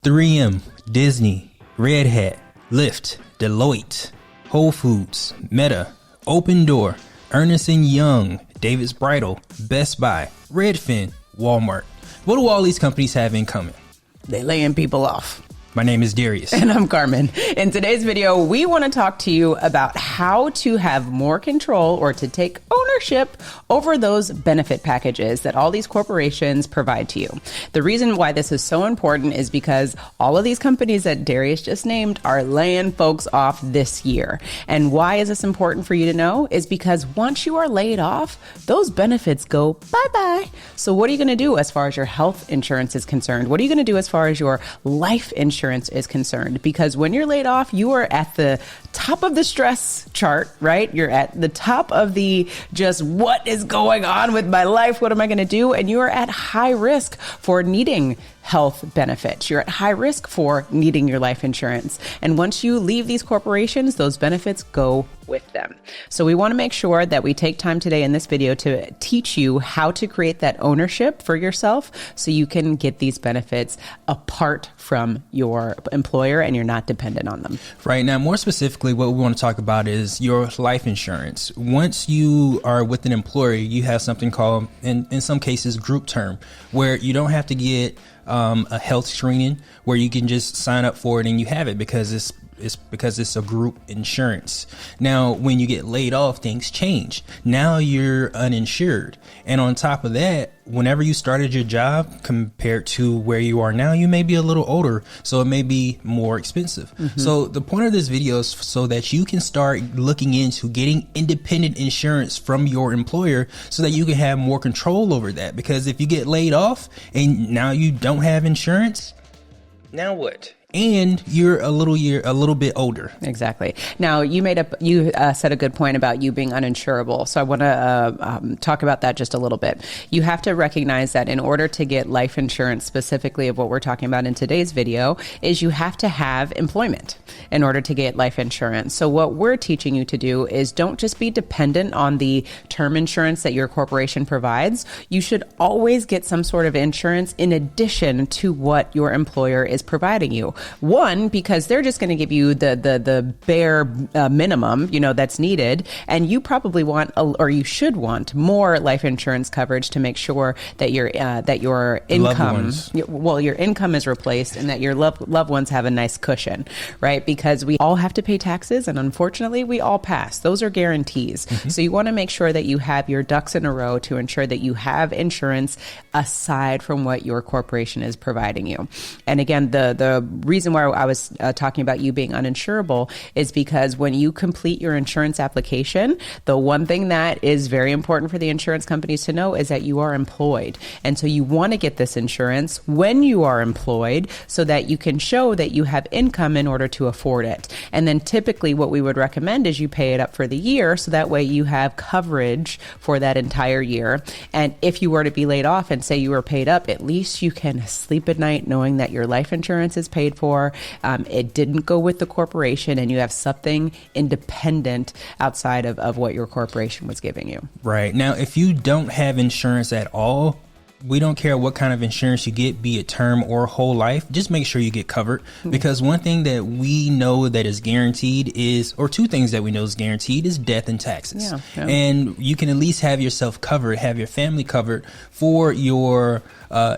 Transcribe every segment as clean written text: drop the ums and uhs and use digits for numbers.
3M, Disney, Red Hat, Lyft, Deloitte, Whole Foods, Meta, Open Door, Ernst & Young, David's Bridal, Best Buy, Redfin, Walmart. What do all these companies have in common? They laying people off. My name is Darius. And I'm Carmen. In today's video, we want to talk to you about how to have more control or to take ownership over those benefit packages that all these corporations provide to you. The reason why this is so important is because all of these companies that Darius just named are laying folks off this year. And why is this important for you to know? Is because once you are laid off, those benefits go bye-bye. So what are you going to do as far as your health insurance is concerned? What are you going to do as far as your life insurance is concerned? Because when you're laid off, you are at the top of the stress chart, right? You're at the top of the just what is going on with my life? What am I going to do? And you are at high risk for needing health benefits. You're at high risk for needing your life insurance. And once you leave these corporations, those benefits go with them. So we want to make sure that we take time today in this video to teach you how to create that ownership for yourself so you can get these benefits apart from your employer and you're not dependent on them. Right. Now, more specifically, what we want to talk about is your life insurance. Once you are with an employer, you have something called, in some cases, group term, where you don't have to get a health screening, where you can just sign up for it and you have it because it's a group insurance. Now, when you get laid off, things change. Now you're uninsured. And on top of that, whenever you started your job compared to where you are now, you may be a little older, so it may be more expensive. Mm-hmm. So the point of this video is so that you can start looking into getting independent insurance from your employer so that you can have more control over that. Because if you get laid off and now you don't have insurance, now what? And you're a little bit older. Exactly. Now, you said a good point about you being uninsurable. So I want to talk about that just a little bit. You have to recognize that in order to get life insurance, specifically of what we're talking about in today's video, is you have to have employment in order to get life insurance. So what we're teaching you to do is don't just be dependent on the term insurance that your corporation provides. You should always get some sort of insurance in addition to what your employer is providing you. One, because they're just going to give you the bare minimum, that's needed. And you probably want, or you should want, more life insurance coverage to make sure that your income, your income is replaced and that your loved ones have a nice cushion, right? Because we all have to pay taxes, and unfortunately, we all pass. Those are guarantees. Mm-hmm. So you want to make sure that you have your ducks in a row to ensure that you have insurance aside from what your corporation is providing you. And again, the reason why I was talking about you being uninsurable is because when you complete your insurance application, the one thing that is very important for the insurance companies to know is that you are employed. And so you want to get this insurance when you are employed so that you can show that you have income in order to afford it. And then typically what we would recommend is you pay it up for the year so that way you have coverage for that entire year. And if you were to be laid off and say you were paid up, at least you can sleep at night knowing that your life insurance is paid for. It didn't go with the corporation and you have something independent outside of what your corporation was giving you. Right. Now, if you don't have insurance at all, we don't care what kind of insurance you get, be it term or whole life, just make sure you get covered. Mm-hmm. Because one thing that we know that is guaranteed or two things that we know is guaranteed is death and taxes. Yeah. And you can at least have yourself covered, have your family covered for your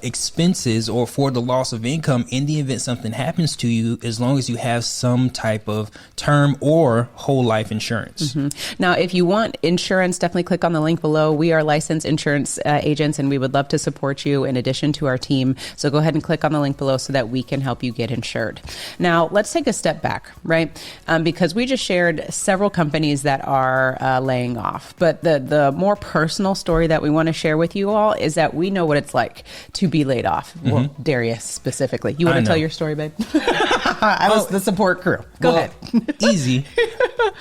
expenses or for the loss of income in the event something happens to you, as long as you have some type of term or whole life insurance. Mm-hmm. Now, if you want insurance, definitely click on the link below. We are licensed insurance agents, and we would love to support you in addition to our team. So go ahead and click on the link below so that we can help you get insured. Now, let's take a step back, right? Because we just shared several companies that are laying off. But the more personal story that we want to share with you all is that we know what it's like to be laid off. Mm-hmm. Well, Darius specifically. You want to tell your story, babe? I was the support crew. Go ahead. Easy.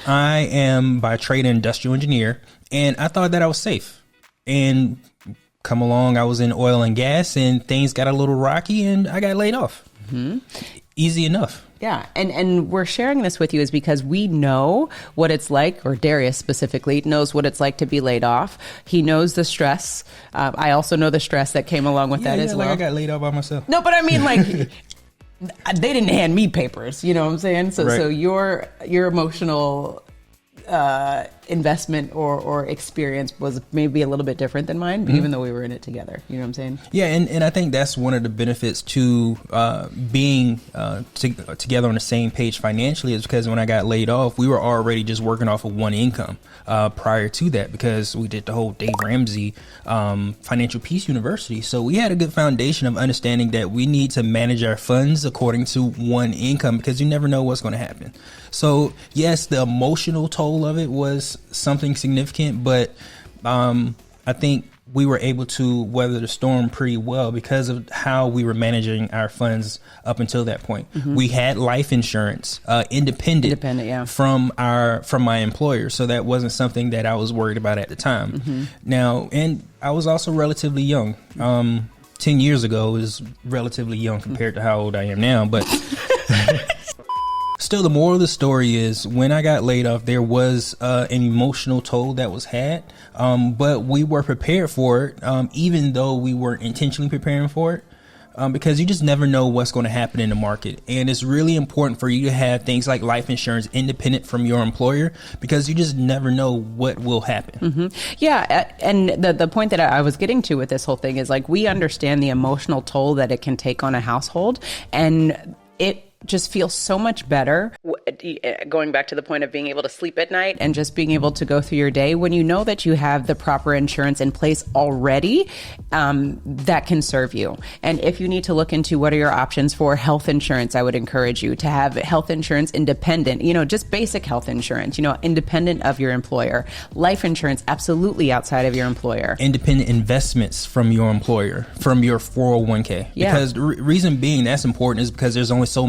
I am by trade an industrial engineer, and I thought that I was safe. And come along, I was in oil and gas, and things got a little rocky, and I got laid off. Mm-hmm. Easy enough. Yeah. And we're sharing this with you is because we know what it's like, or Darius specifically knows what it's like to be laid off. He knows the stress. I also know the stress that came along with that as well. Like I got laid off by myself. No, but I mean, like, they didn't hand me papers, you know what I'm saying? So, Right. so your emotional investment or experience was maybe a little bit different than mine, but even though we were in it together, you know what I'm saying? Yeah, and I think that's one of the benefits to being together on the same page financially, is because when I got laid off, we were already just working off of one income prior to that, because we did the whole Dave Ramsey Financial Peace University. So we had a good foundation of understanding that we need to manage our funds according to one income, because you never know what's going to happen. So yes, the emotional toll of it was something significant, but I think we were able to weather the storm pretty well because of how we were managing our funds up until that point. We had life insurance, independent yeah, from my employer, so that wasn't something that I was worried about at the time. Now, and I was also relatively young. 10 years ago is relatively young compared to how old I am now, but still, the moral of the story is when I got laid off, there was an emotional toll that was had, but we were prepared for it, even though we weren't intentionally preparing for it, because you just never know what's going to happen in the market. And it's really important for you to have things like life insurance independent from your employer, because you just never know what will happen. Yeah. And the point that I was getting to with this whole thing is, like, we understand the emotional toll that it can take on a household, and it just feels so much better, going back to the point of being able to sleep at night and just being able to go through your day when you know that you have the proper insurance in place already, that can serve you. And if you need to look into what are your options for health insurance, I would encourage you to have health insurance independent, just basic health insurance, independent of your employer. Life insurance, absolutely outside of your employer. Independent investments from your employer, from your 401k. Yeah. Because the reason being that's important is because there's only so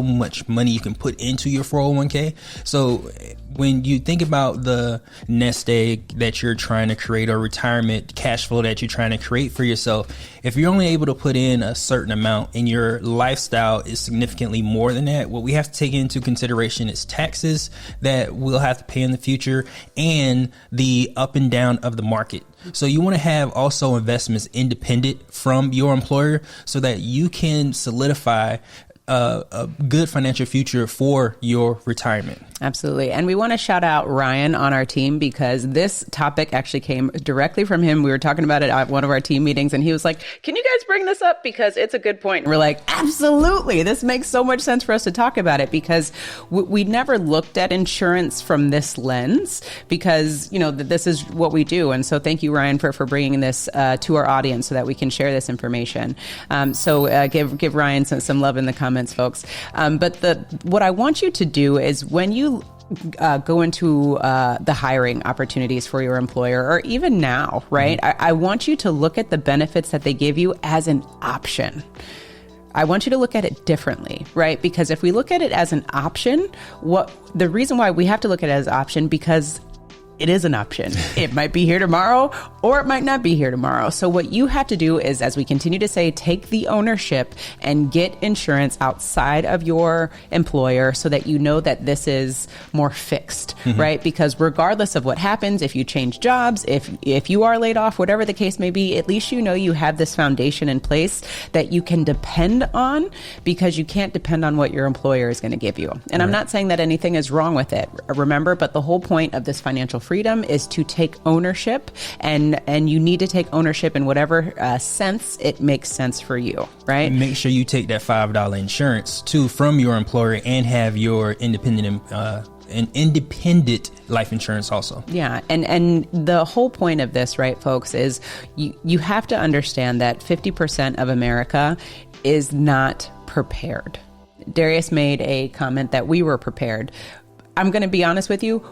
much money you can put into your 401k. So when you think about the nest egg that you're trying to create, or retirement cash flow that you're trying to create for yourself, if you're only able to put in a certain amount and your lifestyle is significantly more than that, what we have to take into consideration is taxes that we'll have to pay in the future and the up and down of the market. So you want to have also investments independent from your employer so that you can solidify a good financial future for your retirement. Absolutely. And we want to shout out Ryan on our team, because this topic actually came directly from him. We were talking about it at one of our team meetings, and he was like, can you guys bring this up? Because it's a good point. And we're like, absolutely. This makes so much sense for us to talk about it, because we never looked at insurance from this lens, because, this is what we do. And so thank you, Ryan, for bringing this to our audience so that we can share this information. So give Ryan some love in the comments, folks. But what I want you to do is, when you go into the hiring opportunities for your employer, or even now, right? I want you to look at the benefits that they give you as an option. I want you to look at it differently, right? Because if we look at it as an option, the reason why we have to look at it as an option, because it is an option. It might be here tomorrow, or it might not be here tomorrow. So what you have to do is, as we continue to say, take the ownership and get insurance outside of your employer, so that you know that this is more fixed, right? Because regardless of what happens, if you change jobs, if you are laid off, whatever the case may be, at least you have this foundation in place that you can depend on, because you can't depend on what your employer is going to give you. And right. I'm not saying that anything is wrong with it, remember, but the whole point of this financial freedom is to take ownership, and you need to take ownership in whatever sense it makes sense for you, right? And make sure you take that $5 insurance too from your employer, and have your independent life insurance also. Yeah. And the whole point of this, right, folks, is you have to understand that 50% of America is not prepared. Darius made a comment that we were prepared. I'm going to be honest with you.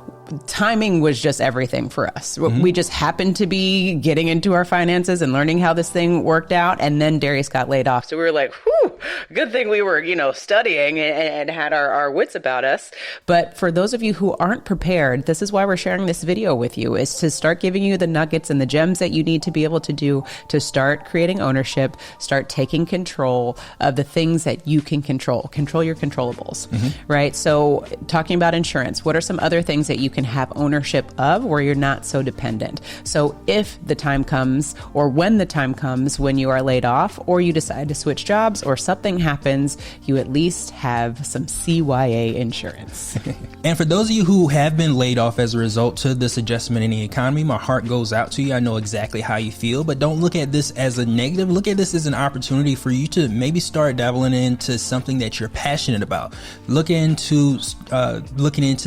Timing was just everything for us. We just happened to be getting into our finances and learning how this thing worked out. And then Darius got laid off. So we were like, whew, good thing we were, studying and had our wits about us. But for those of you who aren't prepared, this is why we're sharing this video with you, is to start giving you the nuggets and the gems that you need to be able to do to start creating ownership, start taking control of the things that you can control your controllables, right? So talking about insurance, what are some other things that you you can have ownership of, where you're not so dependent. So if the time comes, or when the time comes when you are laid off, or you decide to switch jobs, or something happens, you at least have some CYA insurance. And for those of you who have been laid off as a result to this adjustment in the economy, my heart goes out to you. I know exactly how you feel, but don't look at this as a negative. Look at this as an opportunity for you to maybe start dabbling into something that you're passionate about. Looking into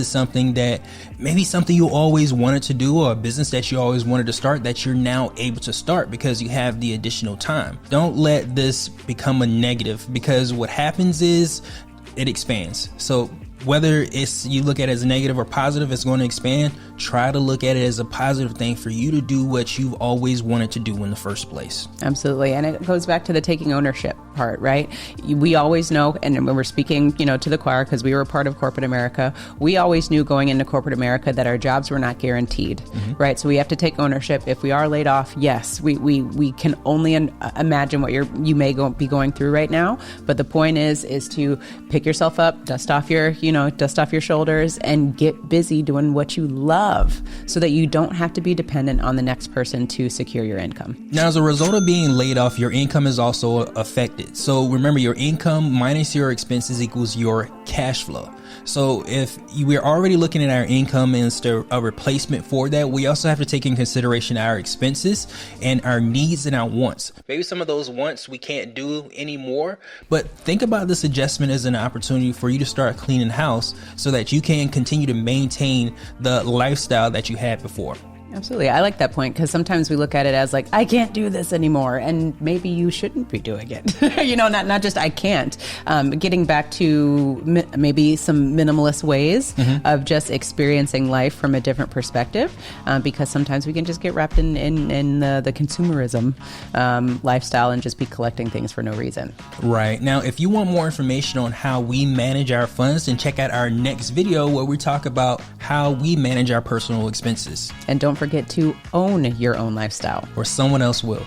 something that maybe something you always wanted to do, or a business that you always wanted to start that you're now able to start because you have the additional time. Don't let this become a negative, because what happens is it expands. So whether it's you look at it as a negative or positive, it's going to expand. Try to look at it as a positive thing for you to do what you've always wanted to do in the first place. Absolutely. And it goes back to the taking ownership part, right? We always know, and when we're speaking, to the choir, because we were part of corporate America, we always knew going into corporate America that our jobs were not guaranteed, right? So we have to take ownership. If we are laid off, yes, we can only imagine what you may be going through right now. But the point is to pick yourself up, dust off your shoulders, and get busy doing what you love, so that you don't have to be dependent on the next person to secure your income. Now, as a result of being laid off, your income is also affected. So remember, your income minus your expenses equals your cash flow. So if we're already looking at our income as a replacement for that, we also have to take in consideration our expenses and our needs and our wants. Maybe some of those wants we can't do anymore, but think about this adjustment as an opportunity for you to start cleaning house so that you can continue to maintain the lifestyle that you had before. Absolutely. I like that point, because sometimes we look at it as like, I can't do this anymore. And maybe you shouldn't be doing it. Not just I can't. Getting back to maybe some minimalist ways of just experiencing life from a different perspective, because sometimes we can just get wrapped in the consumerism lifestyle and just be collecting things for no reason. Right. Now, if you want more information on how we manage our funds, then check out our next video where we talk about how we manage our personal expenses. And don't forget to own your own lifestyle, or someone else will.